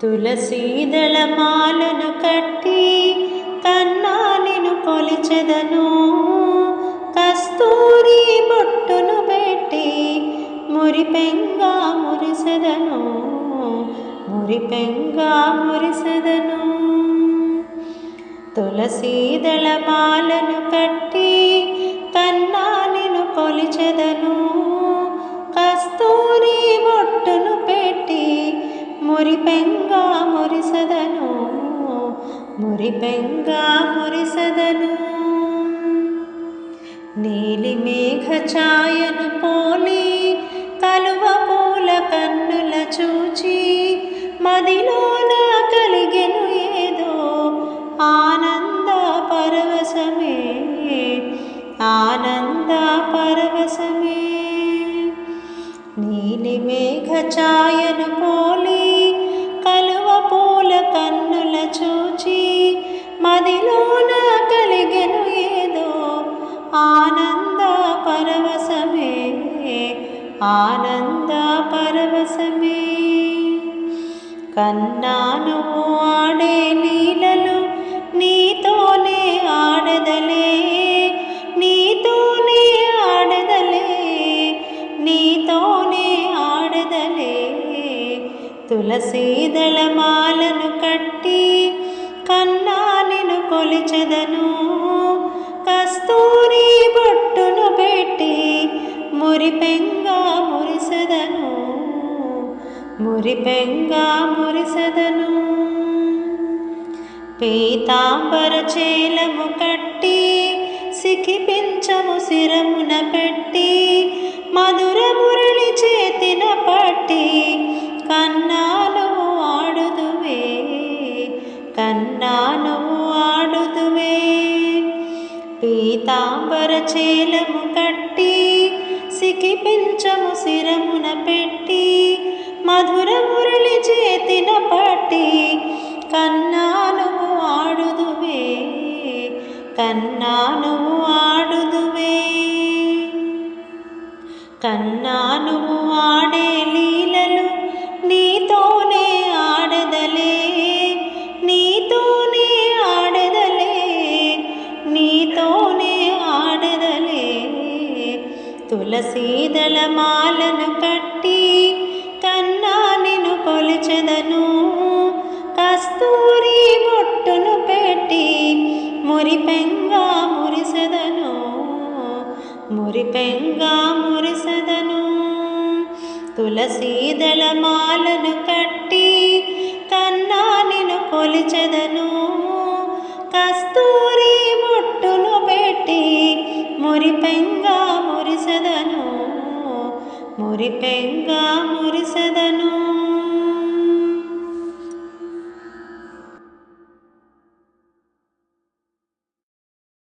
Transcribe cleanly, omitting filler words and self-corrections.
తులసీదళ మాలను కట్టి కన్నా నిను కొలిచెదను. కస్తూరి బొట్టును పెట్టి మురిపెంగా మురిసెదను, మురిపెంగా మురిసెదను. తులసీదళ మాలను కట్టి కన్నా నిను కొలిచెదను. కస్తూరి బొట్టును పెట్టి మురిపెంగా మురిసెదను, మురిపెంగా మురిసెదను. నీలి మేఘ ఛాయను పోలి కలువ పూల కన్నుల చూచి మదిలోన కలిగెను ఏదో ఆనంద పరవశమే, ఆనంద పరవశమే. నీలి మేఘ ఛాయను పోలి కలువ పూల కన్నుల చూచి మదిలోన కలిగెను ఏదో ఆనంద పరవశమే, ఆనంద పరవశమే. కన్నాను ఆడే లీలలు నీతోనే ఆడదలే, నీతోనే ఆడదలే, నీతోనే ఆడదలే. తులసీదళ మాలను కట్టి కన్నా నిను కొలిచెదను. కస్తూరి బొట్టును పెట్టి మురిపెంగా మురిసెదను, మురిపెంగా మురిసెదను. పీతాంబర చేలము కట్టి సిఖిపించము శిరమున పెట్టి మధుర మురళి చేతిన పట్టి కన్నా నువ్వు ఆడుదువే, కన్నా నువ్వు ఆడుదువే. పీతాంబర చేలము కట్టి సిఖిపించము శిరమున పెట్టి మధుర మురళి చేతిన పట్టి కన్నా నువ్వు ఆడుదువే, కన్నా నువ్వు ఆడుదువే. కన్నా నువ్వు ఆడే లీలలు నీతోనే ఆడదలే, నీతోనే ఆడదలే, నీతోనే ఆడదలే. తులసీదళ మాలను కట్టి కన్నా నిను కొలిచెదను. కస్తూరి బొట్టును పెట్టి మురిపెంగా మురిసెదను, మురిపెంగా మురిసెదను. తులసీదళ మాలను కట్టి కన్నా నిను కొలిచెదను. కస్తూరి బొట్టును పెట్టి మురిపెంగా మురిసెదను, మురిపెంగా మురిసెదను.